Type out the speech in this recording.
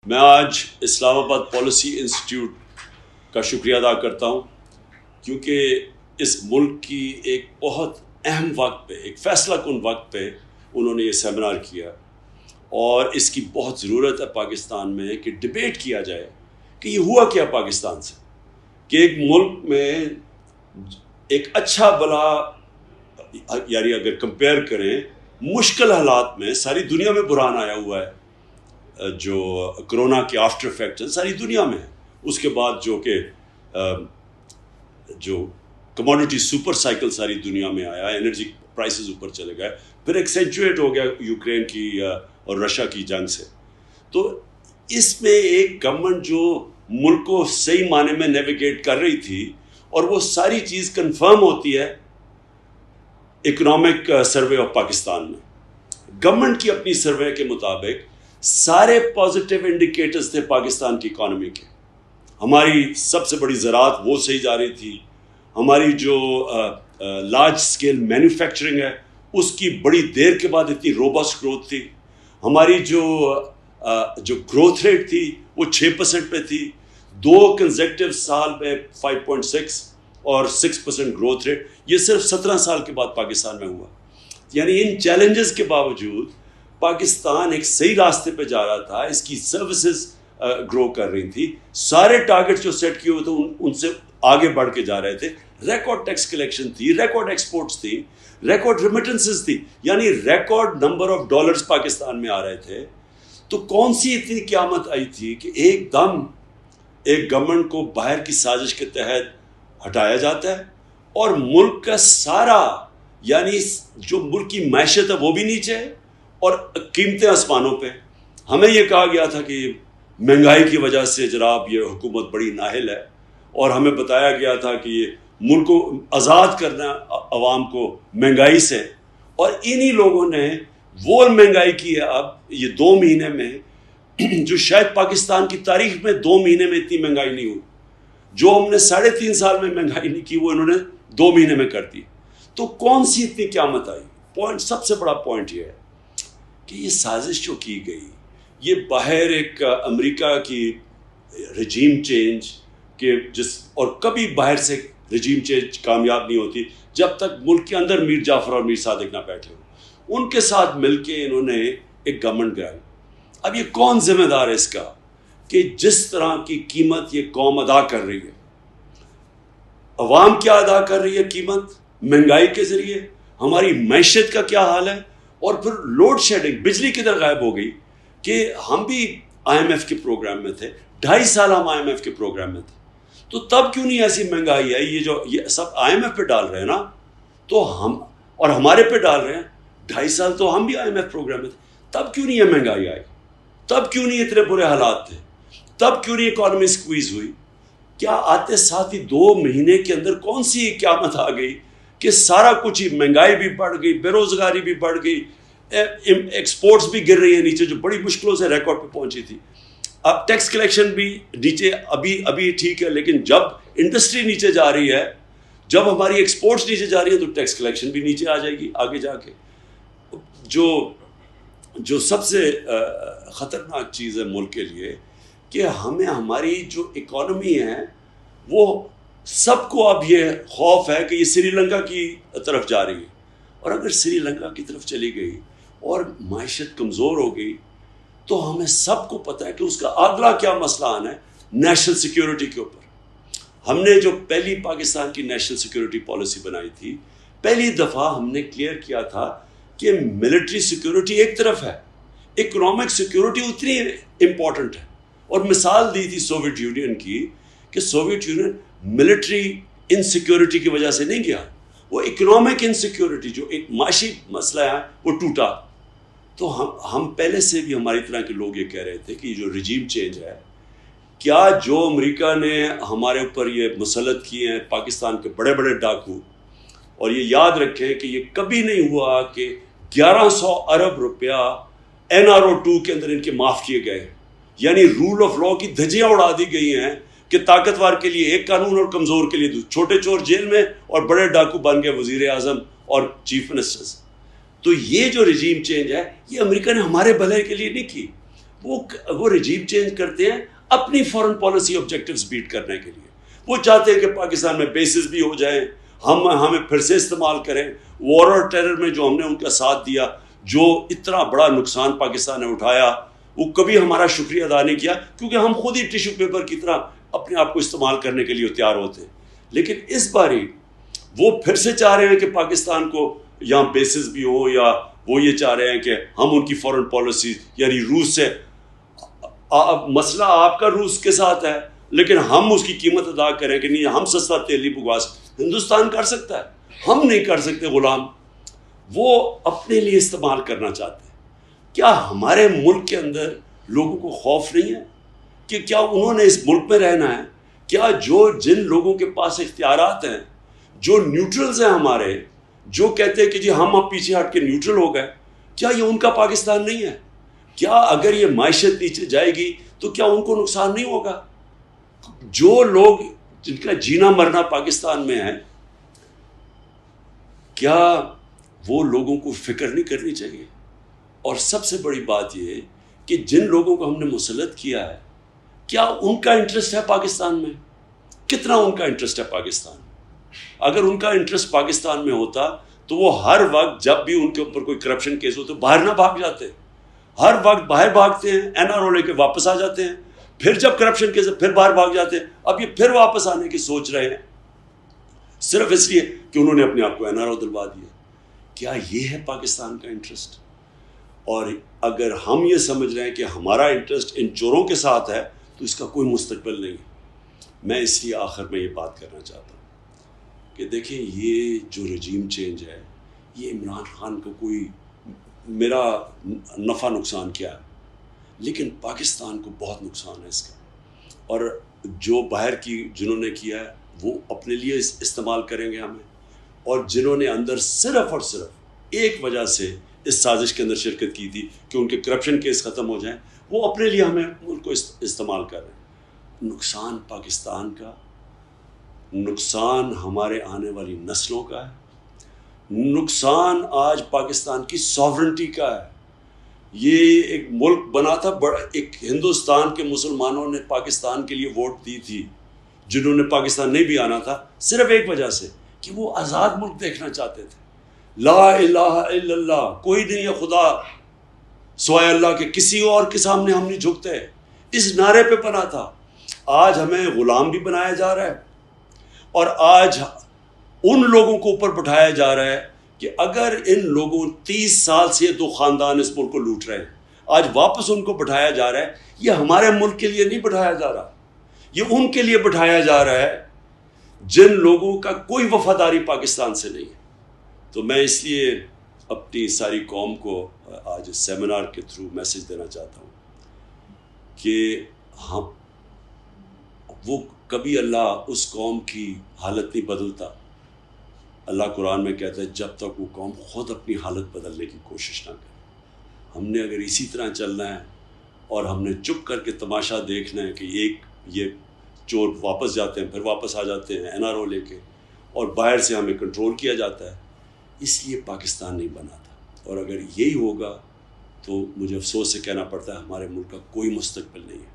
میں آج اسلام آباد پالیسی انسٹیٹیوٹ کا شکریہ ادا کرتا ہوں کیونکہ اس ملک کی ایک بہت اہم وقت پہ، ایک فیصلہ کن وقت پہ انہوں نے یہ سیمینار کیا، اور اس کی بہت ضرورت ہے پاکستان میں کہ ڈبیٹ کیا جائے کہ یہ ہوا کیا پاکستان سے، کہ ایک ملک میں ایک اچھا بلا، یعنی اگر کمپیئر کریں مشکل حالات میں ساری دنیا میں بحران آیا ہوا ہے، جو کرونا کے آفٹر افیکٹ ساری دنیا میں ہے، اس کے بعد جو کموڈٹی سپر سائیکل ساری دنیا میں آیا، انرجی پرائسز اوپر چلے گئے، پھر ایکسینچویٹ ہو گیا یوکرین کی اور رشیا کی جنگ سے۔ تو اس میں ایک گورنمنٹ جو ملک کو صحیح معنی میں نیویگیٹ کر رہی تھی، اور وہ ساری چیز کنفرم ہوتی ہے اکنامک سروے آف پاکستان میں۔ گورنمنٹ کی اپنی سروے کے مطابق سارے پازیٹیو انڈیکیٹرز تھے پاکستان کی اکانومی کے۔ ہماری سب سے بڑی زراعت وہ صحیح جا رہی تھی، ہماری جو لارج سکیل مینوفیکچرنگ ہے اس کی بڑی دیر کے بعد اتنی روبسٹ گروتھ تھی، ہماری جو گروتھ ریٹ تھی وہ 6% پہ تھی، 2 کنزیکٹیو سال میں 5.6 اور 6% گروتھ ریٹ، یہ صرف 17 سال کے بعد پاکستان میں ہوا۔ یعنی ان چیلنجز کے باوجود پاکستان ایک صحیح راستے پہ جا رہا تھا، اس کی سروسز گرو کر رہی تھی، سارے ٹارگٹ جو سیٹ کیے ہوئے تھے ان سے آگے بڑھ کے جا رہے تھے، ریکارڈ ٹیکس کلیکشن تھی، ریکارڈ ایکسپورٹس تھی، ریکارڈ ریمیٹنسز تھی، یعنی record number of dollars Pakistan میں آ رہے تھے۔ تو کون سی اتنی قیامت آئی تھی کہ ایک دم ایک گورنمنٹ کو باہر کی سازش کے تحت ہٹایا جاتا ہے، اور ملک کا سارا، یعنی جو ملک کی معیشت ہے وہ بھی نیچے ہے اور قیمتیں آسمانوں پہ۔ ہمیں یہ کہا گیا تھا کہ مہنگائی کی وجہ سے جناب یہ حکومت بڑی نااہل ہے، اور ہمیں بتایا گیا تھا کہ یہ ملک کو آزاد کرنا عوام کو مہنگائی سے، اور انہی لوگوں نے وہ مہنگائی کی ہے اب یہ 2 مہینے میں، جو شاید پاکستان کی تاریخ میں 2 مہینے میں اتنی مہنگائی نہیں ہوئی، جو ہم نے 3.5 سال میں مہنگائی نہیں کی وہ انہوں نے 2 مہینے میں کر دی۔ تو کون سی اتنی قیامت آئی؟ پوائنٹ، سب سے بڑا پوائنٹ یہ ہے کہ یہ سازش جو کی گئی، یہ باہر ایک امریکہ کی رجیم چینج کے اور کبھی باہر سے رجیم چینج کامیاب نہیں ہوتی جب تک ملک کے اندر میر جعفر اور میر صادق نہ بیٹھے ہوں، ان کے ساتھ مل کے انہوں نے ایک گورنمنٹ گرائی۔ اب یہ کون ذمہ دار ہے اس کا کہ جس طرح کی قیمت یہ قوم ادا کر رہی ہے، عوام کیا ادا کر رہی ہے قیمت مہنگائی کے ذریعے، ہماری معیشت کا کیا حال ہے، اور پھر لوڈ شیڈنگ، بجلی کدھر غائب ہو گئی کہ ہم بھی آئی ایم ایف کے پروگرام میں تھے، 2.5 سال ہم آئی ایم ایف کے پروگرام میں تھے، تو تب کیوں نہیں ایسی مہنگائی ہے؟ یہ سب آئی ایم ایف پہ ڈال رہے ہیں نا، تو ہم اور ہمارے پہ ڈال رہے ہیں، 2.5 سال تو ہم بھی آئی ایم ایف پروگرام میں تھے، تب کیوں نہیں یہ مہنگائی آئی؟ تب کیوں نہیں اتنے برے حالات تھے؟ تب کیوں نہیں اکانومی سکویز ہوئی؟ کیا آتے ساتھ ہی 2 مہینے کے اندر کون سی قیامت آ گئی کہ سارا کچھ ہی، مہنگائی بھی بڑھ گئی، بے روزگاری بھی بڑھ گئی، ایکسپورٹس بھی گر رہی ہیں نیچے، جو بڑی مشکلوں سے ریکارڈ پہ پہنچی تھی، اب ٹیکس کلیکشن بھی نیچے، ابھی ٹھیک ہے، لیکن جب انڈسٹری نیچے جا رہی ہے، جب ہماری ایکسپورٹس نیچے جا رہی ہے تو ٹیکس کلیکشن بھی نیچے آ جائے گی آگے جا کے۔ جو سب سے خطرناک چیز ہے ملک کے لیے کہ ہماری جو اکانومی ہے وہ سب کو اب یہ خوف ہے کہ یہ سری لنکا کی طرف جا رہی ہے، اور اگر سری لنکا کی طرف چلی گئی اور معیشت کمزور ہو گئی تو ہمیں سب کو پتہ ہے کہ اس کا اگلا کیا مسئلہ آنا ہے، نیشنل سیکیورٹی کے اوپر۔ ہم نے جو پہلی پاکستان کی نیشنل سیکیورٹی پالیسی بنائی تھی، پہلی دفعہ ہم نے کلیئر کیا تھا کہ ملٹری سیکیورٹی ایک طرف ہے، اکنامک سیکیورٹی اتنی امپورٹنٹ ہے، اور مثال دی تھی سوویت یونین کی کہ سوویت یونین ملٹری انسیکیورٹی کی وجہ سے نہیں گیا، وہ اکنامک انسیکیورٹی جو ایک معاشی مسئلہ ہے وہ ٹوٹا۔ تو ہم پہلے سے بھی ہماری طرح کے لوگ یہ کہہ رہے تھے کہ جو رجیم چینج ہے، کیا جو امریکہ نے ہمارے اوپر یہ مسلط کیے ہیں پاکستان کے بڑے بڑے ڈاکو، اور یہ یاد رکھیں کہ یہ کبھی نہیں ہوا کہ 1100 ارب روپیہ NRO2 کے اندر ان کے معاف کیے گئے، یعنی رول آف لا کی دھجیاں اڑا دی گئی ہیں کہ طاقتور کے لیے ایک قانون اور کمزور کے لیے دوسرا، چھوٹے چور جیل میں اور بڑے ڈاکو بن گئے وزیر اعظم اور چیف منسٹرز۔ تو یہ جو رجیم چینج ہے یہ امریکہ نے ہمارے بھلے کے لیے نہیں کی، وہ رجیم چینج کرتے ہیں اپنی فورن پالیسی آبجیکٹیوز بیٹ کرنے کے لیے. وہ چاہتے ہیں کہ پاکستان میں بیسز بھی ہو جائیں, ہمیں پھر سے استعمال کریں. وار اور ٹیرر میں جو ہم نے ان کا ساتھ دیا, جو اتنا بڑا نقصان پاکستان نے اٹھایا, وہ کبھی ہمارا شکریہ ادا نہیں کیا, کیونکہ ہم خود ہی ٹیشو پیپر کی طرح اپنے آپ کو استعمال کرنے کے لیے تیار ہوتے ہیں. لیکن اس باری وہ پھر سے چاہ رہے ہیں کہ پاکستان کو یہاں بیسز بھی ہوں, یا وہ یہ چاہ رہے ہیں کہ ہم ان کی فورن پالیسی یعنی روس سے, مسئلہ آپ کا روس کے ساتھ ہے لیکن ہم اس کی قیمت ادا کریں کہ نہیں, ہم سستا تیل نہیں بگوا سکتے. ہندوستان کر سکتا ہے, ہم نہیں کر سکتے غلام. وہ اپنے لیے استعمال کرنا چاہتے ہیں. کیا ہمارے ملک کے اندر لوگوں کو خوف نہیں ہے کہ کیا انہوں نے اس ملک میں رہنا ہے؟ کیا جن لوگوں کے پاس اختیارات ہیں, جو نیوٹرلز ہیں ہمارے, جو کہتے ہیں کہ جی ہم اب پیچھے ہٹ کے نیوٹرل ہو گئے, کیا یہ ان کا پاکستان نہیں ہے؟ کیا اگر یہ معیشت نیچے جائے گی تو کیا ان کو نقصان نہیں ہوگا؟ جو لوگ جن کا جینا مرنا پاکستان میں ہے, کیا وہ لوگوں کو فکر نہیں کرنی چاہیے؟ اور سب سے بڑی بات یہ کہ جن لوگوں کو ہم نے مسلط کیا ہے, کیا ان کا انٹرسٹ ہے پاکستان میں؟ کتنا ان کا انٹرسٹ ہے پاکستان میں؟ اگر ان کا انٹرسٹ پاکستان میں ہوتا تو وہ ہر وقت جب بھی ان کے اوپر کوئی کرپشن کیس ہو تو باہر نہ بھاگ جاتے. ہر وقت باہر بھاگتے ہیں, NRO لے کے واپس آ جاتے ہیں, پھر جب کرپشن کیس پھر باہر بھاگ جاتے ہیں. اب یہ پھر واپس آنے کی سوچ رہے ہیں صرف اس لیے کہ انہوں نے اپنے آپ کو NRO دلوا دیا. کیا یہ ہے پاکستان کا انٹرسٹ؟ اور اگر ہم یہ سمجھ رہے ہیں کہ ہمارا انٹرسٹ ان چوروں کے ساتھ ہے تو اس کا کوئی مستقبل نہیں ہے. میں اس لیے آخر میں یہ بات کرنا چاہتا ہوں کہ دیکھیں, یہ جو رجیم چینج ہے, یہ عمران خان کو کوئی میرا نفع نقصان کیا ہے, لیکن پاکستان کو بہت نقصان ہے اس کا. اور جو باہر کی جنہوں نے کیا ہے وہ اپنے لیے استعمال کریں گے ہمیں, اور جنہوں نے اندر صرف اور صرف ایک وجہ سے اس سازش کے اندر شرکت کی تھی کہ ان کے کرپشن کیس ختم ہو جائیں, وہ اپنے لیے ہمیں ان کو استعمال کر رہے ہیں. نقصان پاکستان کا, نقصان ہمارے آنے والی نسلوں کا ہے, نقصان آج پاکستان کی ساورنٹی کا ہے. یہ ایک ملک بنا تھا, ایک ہندوستان کے مسلمانوں نے پاکستان کے لیے ووٹ دی تھی, جنہوں نے پاکستان نہیں بھی آنا تھا, صرف ایک وجہ سے کہ وہ آزاد ملک دیکھنا چاہتے تھے. لا الہ الا اللہ, کوئی نہیں ہے خدا سوائے اللہ کے, کسی اور کے سامنے ہم نہیں جھکتے, اس نعرے پہ بنا تھا. آج ہمیں غلام بھی بنایا جا رہا ہے, اور آج ان لوگوں کو اوپر بٹھایا جا رہا ہے کہ اگر ان لوگوں 30 سال سے 2 خاندان اس ملک کو لوٹ رہے ہیں, آج واپس ان کو بٹھایا جا رہا ہے. یہ ہمارے ملک کے لیے نہیں بٹھایا جا رہا, یہ ان کے لیے بٹھایا جا رہا ہے جن لوگوں کا کوئی وفاداری پاکستان سے نہیں ہے. تو میں اس لیے اپنی ساری قوم کو آج اس سیمینار کے تھرو میسج دینا چاہتا ہوں کہ ہم وہ کبھی اللہ اس قوم کی حالت نہیں بدلتا. اللہ قرآن میں کہتا ہے جب تک وہ قوم خود اپنی حالت بدلنے کی کوشش نہ کرے. ہم نے اگر اسی طرح چلنا ہے اور ہم نے چپ کر کے تماشا دیکھنا ہے کہ یہ چور واپس جاتے ہیں, پھر واپس آ جاتے ہیں NRO لے کے, اور باہر سے ہمیں کنٹرول کیا جاتا ہے, اس لیے پاکستان نہیں بنا تھا. اور اگر یہی ہوگا تو مجھے افسوس سے کہنا پڑتا ہے ہمارے ملک کا کوئی مستقبل نہیں ہے.